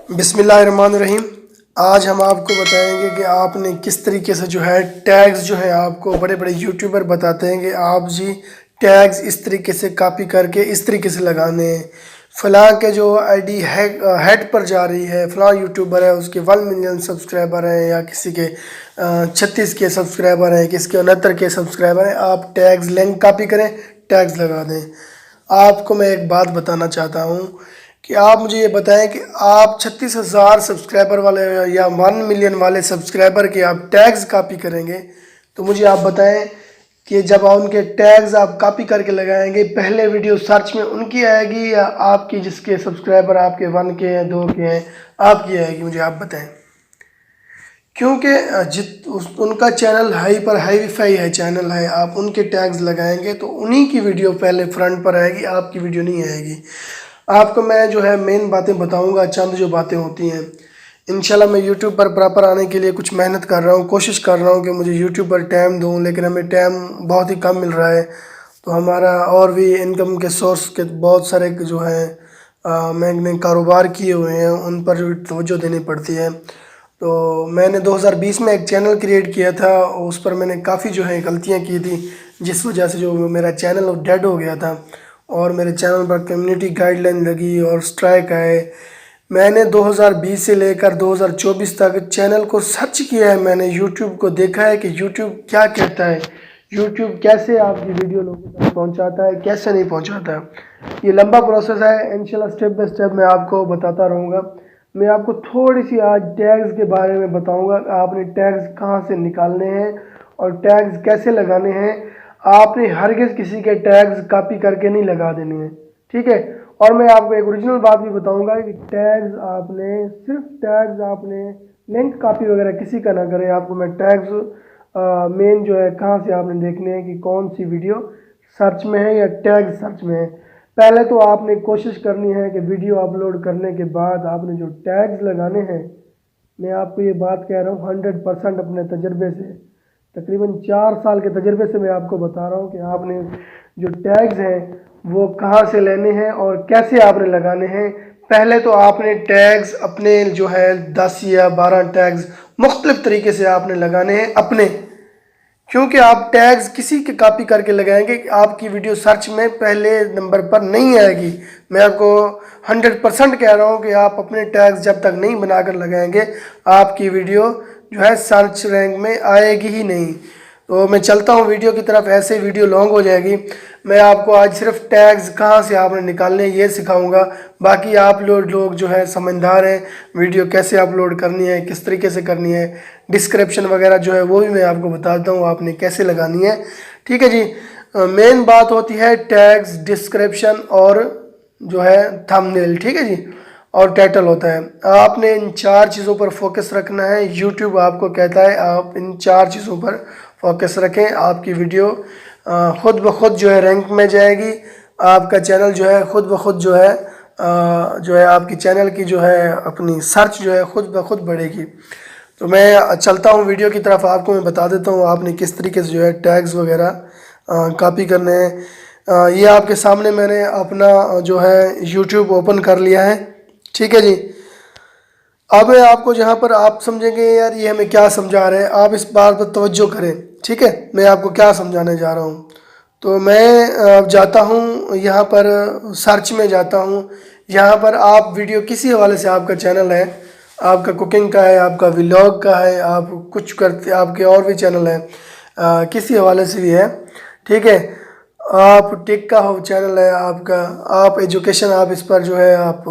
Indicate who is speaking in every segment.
Speaker 1: बिस्मिल्लाहिर्रहमानिर्रहीम। आज हम आपको बताएंगे कि आपने किस तरीके से जो है टैग्स जो है आपको बड़े बड़े यूट्यूबर बताते हैं कि आप जी टैग्स इस तरीके से कॉपी करके इस तरीके से लगाने हैं। फ़लाँ के जो आईडी हेड पर जा रही है, फ़लाँ यूट्यूबर है उसके 1 मिलियन सब्सक्राइबर हैं या किसी के 36 के सब्सक्राइबर हैं, किसी के 69 के सब्सक्राइबर हैं। आप टैग्स लिंक कॉपी करें, टैग्स लगा दें। आपको मैं एक बात बताना चाहता हूँ कि आप मुझे ये बताएं कि आप 36,000 सब्सक्राइबर वाले या 1 मिलियन वाले सब्सक्राइबर के आप टैग्स कॉपी करेंगे, तो मुझे आप बताएं कि जब आप उनके टैग्स आप कॉपी करके लगाएंगे, पहले वीडियो सर्च में उनकी आएगी या आपकी, जिसके सब्सक्राइबर आपके 1 के हैं, 2 के हैं, आपकी आएगी? मुझे आप बताएं। क्योंकि उनका चैनल हाई फाई है, चैनल है, आप उनके टैग्स लगाएंगे तो उन्हीं की वीडियो पहले फ्रंट पर आएगी, आपकी वीडियो नहीं आएगी। आपको मैं जो है मेन बातें बताऊंगा, चंद जो बातें होती हैं। इंशाल्लाह मैं यूट्यूब पर प्रॉपर आने के लिए कुछ मेहनत कर रहा हूँ, कोशिश कर रहा हूँ कि मुझे यूट्यूब पर टाइम दूँ, लेकिन हमें टाइम बहुत ही कम मिल रहा है। तो हमारा और भी इनकम के सोर्स के बहुत सारे जो हैं मैंने कारोबार किए हुए हैं, उन पर तवज्जो देनी पड़ती है। तो मैंने 2020 में एक चैनल क्रिएट किया था, उस पर मैंने काफ़ी जो है गलतियाँ की थी, जिस वजह से जो मेरा चैनल डेड हो गया था और मेरे चैनल पर कम्युनिटी गाइडलाइन लगी और स्ट्राइक आए। मैंने 2020 से लेकर 2024 तक चैनल को सर्च किया है, मैंने यूट्यूब को देखा है कि यूट्यूब क्या कहता है, यूट्यूब कैसे आपकी वीडियो लोगों तक पहुंचाता है, कैसे नहीं पहुंचाता। ये लंबा प्रोसेस है, इंशाल्लाह स्टेप बाय स्टेप मैं आपको बताता रहूँगा। मैं आपको थोड़ी सी आज टैग्स के बारे में बताऊंगा, आपने टैग्स कहाँ से निकालने हैं और टैग्स कैसे लगाने हैं। आपने हरगिज़ किसी के टैग्स कॉपी करके नहीं लगा देने हैं, ठीक है। और मैं आपको एक ओरिजिनल बात भी बताऊंगा कि टैग्स आपने लिंक कॉपी वगैरह किसी का ना करें। आपको मैं टैग्स मेन जो है कहाँ से आपने देखने हैं कि कौन सी वीडियो सर्च में है या टैग सर्च में है। पहले तो आपने कोशिश करनी है कि वीडियो अपलोड करने के बाद आपने जो टैग्स लगाने हैं, मैं आपको ये बात कह रहा हूँ 100% अपने तजर्बे से, तकरीबन 4 साल के तजर्बे से मैं आपको बता रहा हूँ कि आपने जो टैग्स हैं वो कहाँ से लेने हैं और कैसे आपने लगाने हैं। पहले तो आपने टैग्स अपने जो है 10 या 12 टैग्स मुख्तलिफ तरीके से आपने लगाने हैं अपने, क्योंकि आप टैग्स किसी के कॉपी करके लगाएंगे आपकी वीडियो सर्च में पहले नंबर पर नहीं आएगी। मैं आपको 100% कह रहा हूँ कि आप अपने टैग्स जब तक नहीं बनाकर लगाएंगे आपकी वीडियो जो है सर्च रैंक में आएगी ही नहीं। तो मैं चलता हूँ वीडियो की तरफ, ऐसे वीडियो लॉन्ग हो जाएगी। मैं आपको आज सिर्फ टैग्स कहाँ से आपने निकालने ये सिखाऊंगा, बाकी आप लोग जो है समझदार हैं, वीडियो कैसे अपलोड करनी है, किस तरीके से करनी है, डिस्क्रिप्शन वगैरह जो है वो भी मैं आपको बताता हूँ आपने कैसे लगानी है, ठीक है जी। मेन बात होती है टैग्स, डिस्क्रिप्शन और जो है थंबनेल, ठीक है जी, और टाइटल होता है। आपने इन 4 चीज़ों पर फोकस रखना है। यूट्यूब आपको कहता है आप इन 4 चीज़ों पर फोकस रखें, आपकी वीडियो खुद ब खुद जो है रैंक में जाएगी। आपका चैनल जो है खुद ब खुद जो है आपकी चैनल की जो है अपनी सर्च जो है खुद ब खुद बढ़ेगी। तो मैं चलता हूँ वीडियो की तरफ, आपको मैं बता देता हूँ आपने किस तरीके से जो है टैग्स वगैरह कॉपी करने हैं। ये आपके सामने मैंने अपना जो है यूट्यूब ओपन कर लिया है, ठीक है जी। अब मैं आपको जहाँ पर आप समझेंगे यार ये हमें क्या समझा रहे हैं, आप इस बात पर तवज्जो करें, ठीक है। मैं आपको क्या समझाने जा रहा हूँ। तो मैं जाता हूँ यहाँ पर, सर्च में जाता हूँ। यहाँ पर आप वीडियो किसी हवाले से, आपका चैनल है, आपका कुकिंग का है, आपका व्लॉग का है, आप कुछ करते, आपके और भी चैनल है, किसी हवाले से भी है, ठीक है। आप टेक का हो चैनल है आपका, आप एजुकेशन, आप इस पर जो है आप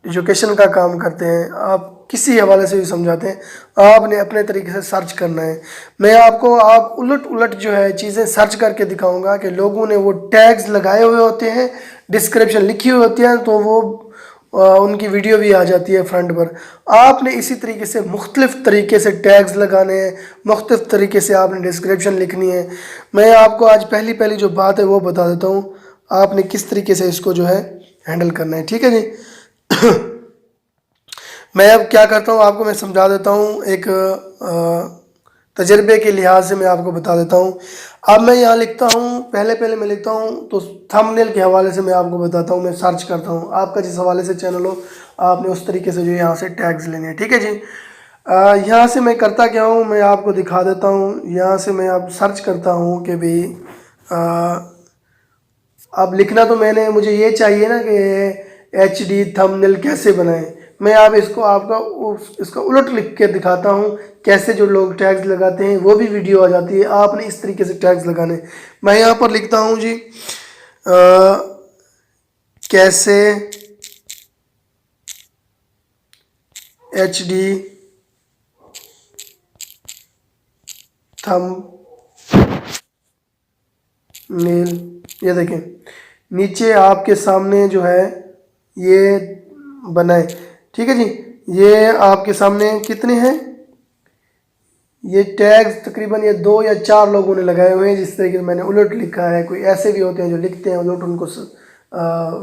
Speaker 1: एजुकेशन का काम करते हैं, आप किसी हवाले से भी समझाते हैं, आपने अपने तरीके से सर्च करना है। मैं आपको आप उलट जो है चीज़ें सर्च करके दिखाऊंगा कि लोगों ने वो टैग्स लगाए हुए होते हैं, डिस्क्रिप्शन लिखी हुई होती है, तो वो उनकी वीडियो भी आ जाती है फ्रंट पर। आपने इसी तरीके से मुख्तलिफ तरीके से टैग्स लगाने हैं, मुख्तलिफ तरीके से आपने डिस्क्रिप्शन लिखनी है। मैं आपको आज पहली जो बात है वो बता देता हूँ, आपने किस तरीके से इसको जो है हैंडल करना है, ठीक है जी। मैं अब क्या करता हूँ आपको मैं समझा देता हूँ, एक तजर्बे के लिहाज से मैं आपको बता देता हूँ। अब मैं यहाँ लिखता हूँ, पहले मैं लिखता हूँ तो थंबनेल के हवाले से मैं आपको बताता हूँ, मैं सर्च करता हूँ। आपका जिस हवाले से चैनल हो आपने उस तरीके से जो यहाँ से टैग्स लेने हैं, ठीक है जी। यहाँ से मैं करता क्या हूँ, मैं आपको दिखा देता हूँ। यहाँ से मैं आप सर्च करता हूँ कि भाई अब लिखना तो मैंने, मुझे ये चाहिए ना कि HD थंबनेल कैसे बनाएं। मैं आप इसको इसका उलट लिख के दिखाता हूँ कैसे जो लोग टैग्स लगाते हैं वो भी वीडियो आ जाती है। आपने इस तरीके से टैग्स लगाने। मैं यहाँ पर लिखता हूँ जी कैसे HD थंबनेल, ये देखें नीचे आपके सामने जो है ये बनाए, ठीक है जी। ये आपके सामने कितने हैं, ये टैग्स तकरीबन ये 2 या 4 लोगों ने लगाए हुए हैं। जिस तरीके से मैंने उलट लिखा है, कोई ऐसे भी होते हैं जो लिखते हैं उलट, उनको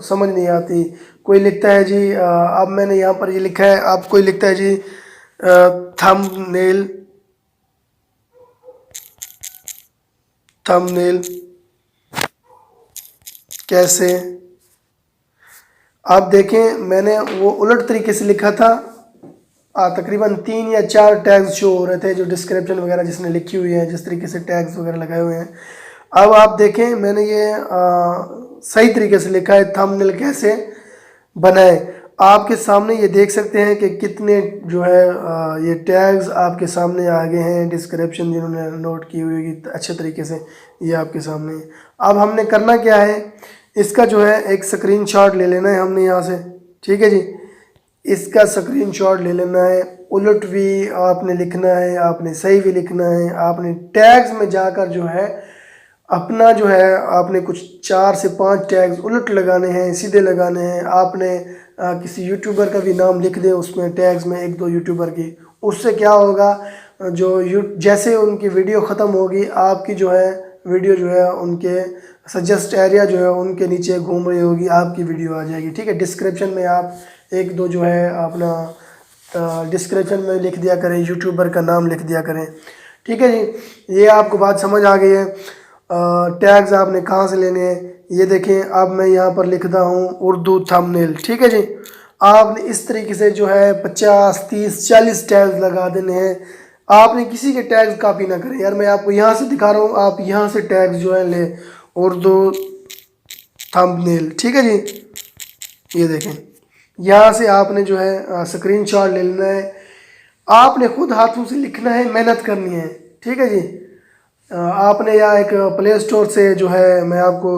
Speaker 1: समझ नहीं आती। कोई लिखता है जी अब मैंने यहाँ पर ये लिखा है, अब कोई लिखता है जी थंबनेल कैसे। आप देखें मैंने वो उलट तरीके से लिखा था। तकरीबन 3 या 4 टैग्स शो हो रहे थे जो डिस्क्रिप्शन वगैरह जिसने लिखी हुई है, जिस तरीके से टैग्स वगैरह लगाए हुए हैं। अब आप देखें मैंने ये सही तरीके से लिखा है थंबनेल कैसे बनाए। आपके सामने ये देख सकते हैं कि कितने जो है ये टैग्स आपके सामने आ गए हैं, डिस्क्रिप्शन जिन्होंने नोट की हुई है अच्छे तरीके से ये आपके सामने। अब हमने करना क्या है, इसका जो है एक स्क्रीनशॉट ले लेना है हमने यहाँ से, ठीक है जी। इसका स्क्रीनशॉट ले लेना है, उलट भी आपने लिखना है, आपने सही भी लिखना है। आपने टैग्स में जाकर जो है अपना जो है आपने कुछ 4 से 5 टैग्स उलट लगाने हैं, सीधे लगाने हैं। आपने किसी यूट्यूबर का भी नाम लिख दें उसमें टैग्स में, 1-2 यूट्यूबर की। उससे क्या होगा, जैसे उनकी वीडियो ख़त्म होगी आपकी जो है वीडियो जो है उनके सजेस्ट एरिया जो है उनके नीचे घूम रही होगी, आपकी वीडियो आ जाएगी, ठीक है। डिस्क्रिप्शन में आप 1-2 जो है अपना डिस्क्रिप्शन में लिख दिया करें, यूट्यूबर का नाम लिख दिया करें, ठीक है जी। ये आपको बात समझ आ गई है। टैग्स आपने कहाँ से लेने हैं ये देखें। अब मैं यहाँ पर लिखता हूँ उर्दू थंबनेल, ठीक है जी। आपने इस तरीके से जो है 50, 30, 40 टैग्स लगा देने हैं। आपने किसी के टैग्स कॉपी ना करें यार, मैं आपको यहाँ से दिखा रहा हूँ, आप यहाँ से टैग्स जो है ले उर्दू थंबनेल, ठीक है जी। ये देखें यहाँ से आपने जो है स्क्रीनशॉट ले लेना है। आपने खुद हाथों से लिखना है, मेहनत करनी है, ठीक है जी। आपने या एक प्ले स्टोर से जो है मैं आपको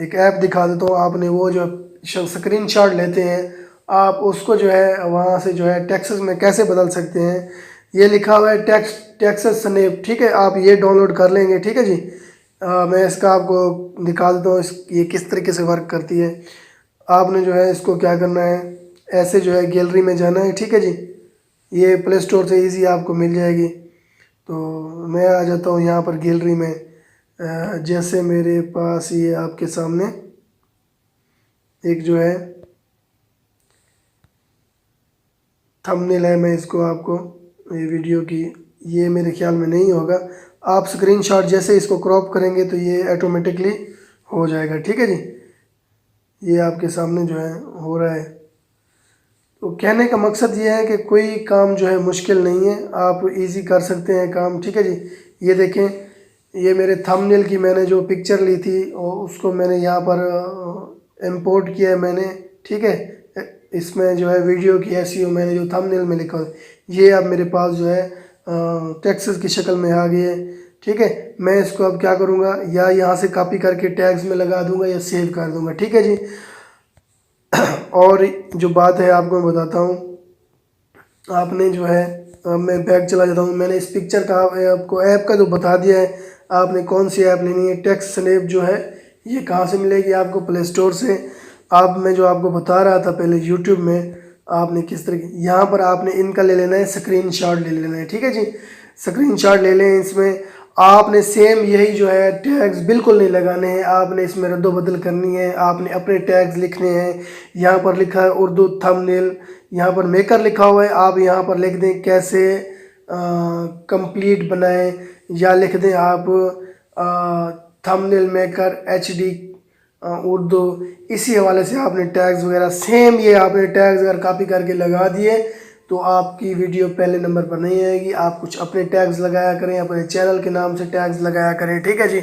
Speaker 1: एक ऐप दिखा देता हूँ। आपने वो जो स्क्रीनशॉट लेते हैं आप उसको जो है वहाँ से जो है टेक्स्ट में कैसे बदल सकते हैं, ये लिखा हुआ है टेक्स्ट स्नैप, ठीक है। आप ये डाउनलोड कर लेंगे, ठीक है जी। मैं इसका आपको दिखा देता हूँ ये किस तरीके से वर्क करती है। आपने जो है इसको क्या करना है, ऐसे जो है गैलरी में जाना है, ठीक है जी। ये प्ले स्टोर से इजी आपको मिल जाएगी। तो मैं आ जाता हूँ यहाँ पर गैलरी में। जैसे मेरे पास ये आपके सामने एक जो है थंबनेल है, मैं इसको आपको ये वीडियो की, ये मेरे ख्याल में नहीं होगा। आप स्क्रीनशॉट जैसे इसको क्रॉप करेंगे तो ये ऑटोमेटिकली हो जाएगा, ठीक है जी। ये आपके सामने जो है हो रहा है। तो कहने का मकसद ये है कि कोई काम जो है मुश्किल नहीं है, आप इजी कर सकते हैं काम, ठीक है जी। ये देखें ये मेरे थंबनेल की मैंने जो पिक्चर ली थी और उसको मैंने यहाँ पर इंपोर्ट किया है मैंने, ठीक है। इसमें जो है वीडियो की SEO मैंने जो थंबनेल में लिखा है ये अब मेरे पास जो है टेक्स्ट की शक्ल में आ गई है, ठीक है। मैं इसको अब क्या करूँगा, या यहाँ से कॉपी करके टैग्स में लगा दूँगा या सेव कर दूँगा, ठीक है जी। और जो बात है आपको मैं बताता हूँ, आपने जो है मैं बैक चला जाता हूँ। मैंने इस पिक्चर का आपको ऐप का जो बता दिया है, आपने कौन सी ऐप लेनी है। टेक्स्ट स्नैप जो है ये कहाँ से मिलेगी आपको, प्ले स्टोर से। आप मैं जो आपको बता रहा था पहले यूट्यूब में, आपने किस तरह यहाँ पर आपने इनका ले लेना है, स्क्रीनशॉट ले लेना है, ठीक है जी। स्क्रीनशॉट ले लें। इसमें आपने सेम यही जो है टैग्स बिल्कुल नहीं लगाने हैं, आपने इसमें रद्दो बदल करनी है। आपने अपने टैग्स लिखने हैं। यहाँ पर लिखा है उर्दू थंबनेल, यहाँ पर मेकर लिखा हुआ है, आप यहाँ पर लिख दें कैसे कंप्लीट बनाएं, या लिख दें आप थंबनेल मेकर HD उर्दू, इसी हवाले से आपने टैग्स वगैरह सेम ये आपने टैग्स अगर कॉपी करके लगा दिए तो आपकी वीडियो पहले नंबर पर नहीं आएगी। आप कुछ अपने टैग्स लगाया करें, अपने चैनल के नाम से टैग्स लगाया करें, ठीक है जी।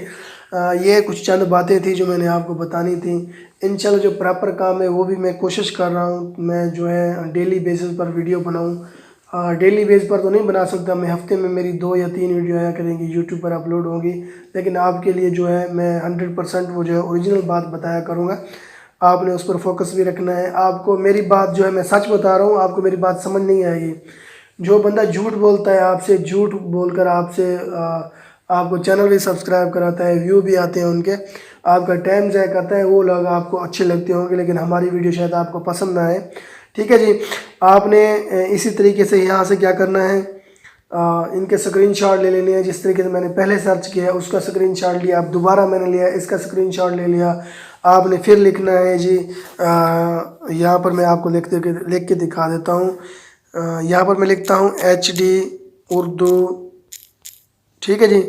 Speaker 1: ये कुछ चंद बातें थी जो मैंने आपको बतानी थी। इंशाल्लाह जो प्रॉपर काम है वो भी मैं कोशिश कर रहा हूँ, मैं जो है डेली बेसिस पर वीडियो बनाऊँ। डेली बेस पर तो नहीं बना सकता मैं, हफ्ते में मेरी 2 या 3 वीडियो आया करेंगी, यूट्यूब पर अपलोड होंगी, लेकिन आपके लिए जो है मैं 100% वो जो है ओरिजिनल बात बताया करूँगा। आपने उस पर फोकस भी रखना है। आपको मेरी बात जो है, मैं सच बता रहा हूँ, आपको मेरी बात समझ नहीं आएगी। जो बंदा झूठ बोलता है आपसे, झूठ बोलकर आपसे आपको चैनल भी सब्सक्राइब कराता है, व्यू भी आते हैं उनके, आपका टाइम ज़ाया करता है, वो लोग आपको अच्छे लगते होंगे, लेकिन हमारी वीडियो शायद आपको पसंद ना आए, ठीक है जी। आपने इसी तरीके से यहाँ से क्या करना है, इनके स्क्रीनशॉट ले लेने हैं। जिस तरीके से मैंने पहले सर्च किया उसका स्क्रीनशॉट लिया, अब दोबारा मैंने लिया इसका स्क्रीनशॉट ले लिया। आपने फिर लिखना है जी, यहाँ पर मैं आपको लिख के दिखा देता हूँ। यहाँ पर मैं लिखता हूँ HD उर्दू, ठीक है जी,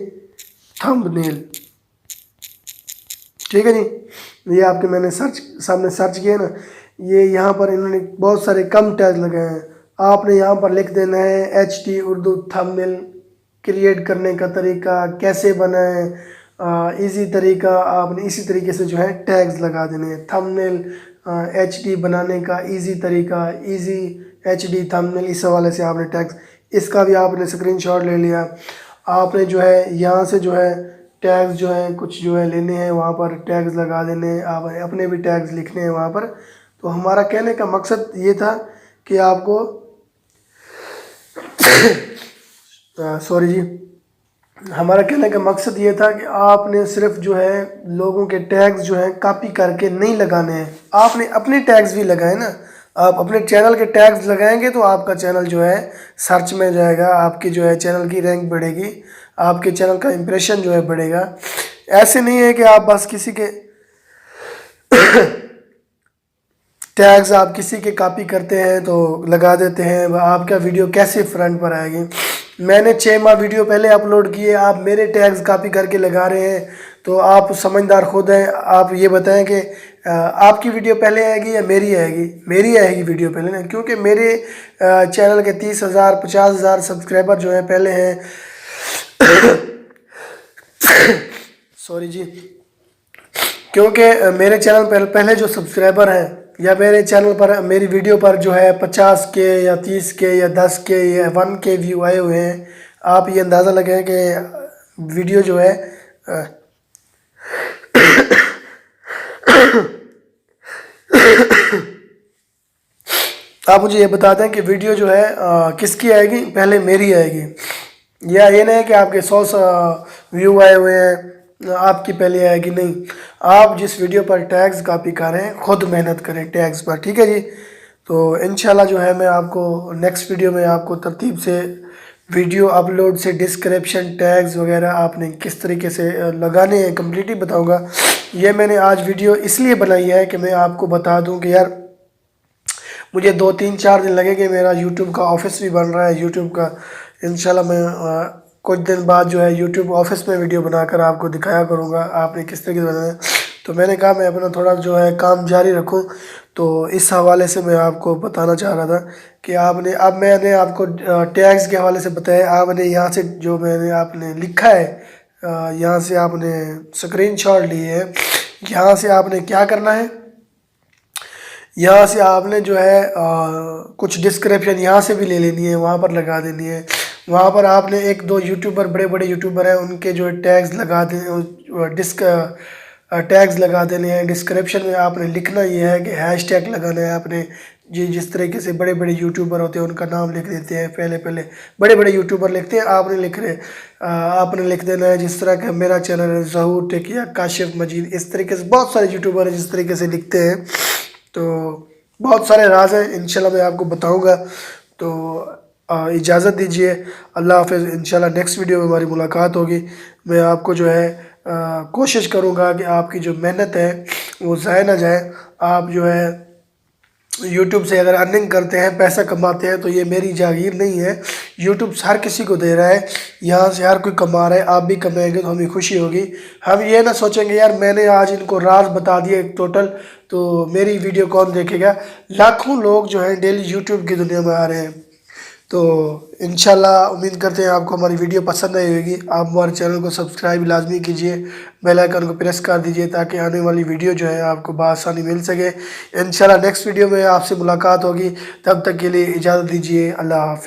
Speaker 1: थंबनेल, ठीक है जी। ये आपके मैंने सामने सर्च किया ना, ये यहाँ पर इन्होंने बहुत सारे कम टैग लगाए हैं। आपने यहाँ पर लिख देना है HD उर्दू थंबनेल क्रिएट करने का तरीका कैसे बनाएं, इजी तरीका। आपने इसी तरीके से जो है टैग्स लगा देने हैं। थंबनेल HD बनाने का इजी तरीका, इजी HD थंबनेल, इस हवाले से आपने टैग्स, इसका भी आपने स्क्रीनशॉट ले लिया। आपने जो है यहाँ से जो है टैग्स जो है कुछ जो है लेने हैं, वहाँ पर टैग्स लगा देने हैं, आप अपने भी टैग्स लिखने हैं वहाँ पर। तो हमारा कहने का मकसद ये था कि आपको सॉरी जी, हमारा कहने का मकसद ये था कि आपने सिर्फ जो है लोगों के टैग्स जो हैं कॉपी करके नहीं लगाने हैं, आपने अपने टैग्स भी लगाए ना। आप अपने चैनल के टैग्स लगाएंगे तो आपका चैनल जो है सर्च में जाएगा, आपकी जो है चैनल की रैंक बढ़ेगी, आपके चैनल का इंप्रेशन जो है बढ़ेगा। ऐसे नहीं है कि आप बस किसी के टैग्स आप किसी के कॉपी करते हैं तो लगा देते हैं, आपका वीडियो कैसे फ्रंट पर आएगी। मैंने 6 माह वीडियो पहले अपलोड किए, आप मेरे टैग्स कॉपी करके लगा रहे हैं, तो आप समझदार खुद हैं। आप ये बताएं कि आपकी वीडियो पहले आएगी या मेरी आएगी? मेरी आएगी वीडियो पहले ना, क्योंकि मेरे चैनल के 30,000 50,000 सब्सक्राइबर जो हैं पहले हैं सॉरी जी, क्योंकि मेरे चैनल पर पहले जो सब्सक्राइबर हैं या मेरे चैनल पर मेरी वीडियो पर जो है 50 के या 30 के या 10 के या 1 के व्यू आए हुए हैं। आप ये अंदाज़ा लगाएं कि वीडियो जो है आप मुझे ये बता दें कि वीडियो जो है किसकी आएगी, पहले मेरी आएगी, या ये नहीं है कि आपके 100 व्यू आए हुए हैं आपकी पहले आएगी। नहीं, आप जिस वीडियो पर टैग्स कॉपी करें खुद मेहनत करें टैग्स पर, ठीक है जी। तो इंशाल्लाह जो है मैं आपको नेक्स्ट वीडियो में आपको तरतीब से वीडियो अपलोड से डिस्क्रिप्शन टैग्स वगैरह आपने किस तरीके से लगाने हैं कम्प्लीटली बताऊंगा। ये मैंने आज वीडियो इसलिए बनाई है कि मैं आपको बता दूं कि यार मुझे 2-3-4 दिन लगेंगे, मेरा यूट्यूब का ऑफिस भी बन रहा है यूट्यूब का। इंशाल्लाह मैं कुछ दिन बाद जो है यूट्यूब ऑफिस में वीडियो बनाकर आपको दिखाया करूँगा आपने किस तरीके से बनाया। तो मैंने कहा मैं अपना थोड़ा जो है काम जारी रखूँ, तो इस हवाले से मैं आपको बताना चाह रहा था कि आपने, अब मैंने आपको टैग्स के हवाले से बताया। आपने यहाँ से जो मैंने आपने लिखा है, यहाँ से आपने स्क्रीनशॉट लिए है, यहाँ से आपने क्या करना है, यहाँ से आपने जो है कुछ डिस्क्रिप्शन यहाँ से भी ले लेनी है, वहाँ पर लगा देनी है। वहाँ पर आपने 1-2 यूट्यूबर, बड़े बड़े यूट्यूबर हैं, उनके जो टैग्स लगा दें, टैग्स लगा देने हैं। डिस्क्रिप्शन में आपने लिखना ये है कि हैशटैग लगाना है आपने, जी जिस तरीके से बड़े बड़े यूट्यूबर होते हैं उनका नाम लिख देते हैं, पहले बड़े बड़े यूट्यूबर लिखते हैं, आपने लिख देना है जिस तरह का मेरा चैनल है ज़हूर टेक या काशिफ मजीद, इस तरीके से बहुत सारे यूट्यूबर हैं जिस तरीके से लिखते हैं। तो बहुत सारे राज हैं, इंशाल्लाह मैं आपको बताऊंगा। तो इजाज़त दीजिए, अल्लाह हाफ़िज़। इंशाल्लाह नेक्स्ट वीडियो में हमारी मुलाकात होगी। मैं आपको जो है कोशिश करूंगा कि आपकी जो मेहनत है वो ज़ाया ना जाए। आप जो है یوٹیوب سے اگر ارننگ کرتے ہیں، پیسہ کماتے ہیں، تو یہ میری جاگیر نہیں ہے، یوٹیوب ہر کسی کو دے رہا ہے، یہاں سے ہر کوئی کما رہا ہے، آپ بھی کمائیں گے تو ہمیں خوشی ہوگی۔ ہم یہ نہ سوچیں گے یار میں نے آج ان کو راز بتا دیا ٹوٹل تو میری ویڈیو کون دیکھے گا۔ لاکھوں لوگ جو ہیں ڈیلی یوٹیوب کی دنیا میں آ رہے ہیں، تو انشاءاللہ امید کرتے ہیں آپ کو ہماری ویڈیو پسند آئی ہوگی۔ آپ ہمارے چینل کو سبسکرائب لازمی کیجئے، بیل آئیکن کو پریس کر دیجئے تاکہ آنے والی ویڈیو جو ہے آپ کو بآسانی مل سکے۔ انشاءاللہ نیکسٹ ویڈیو میں آپ سے ملاقات ہوگی، تب تک کے لیے اجازت دیجئے، اللہ حافظ۔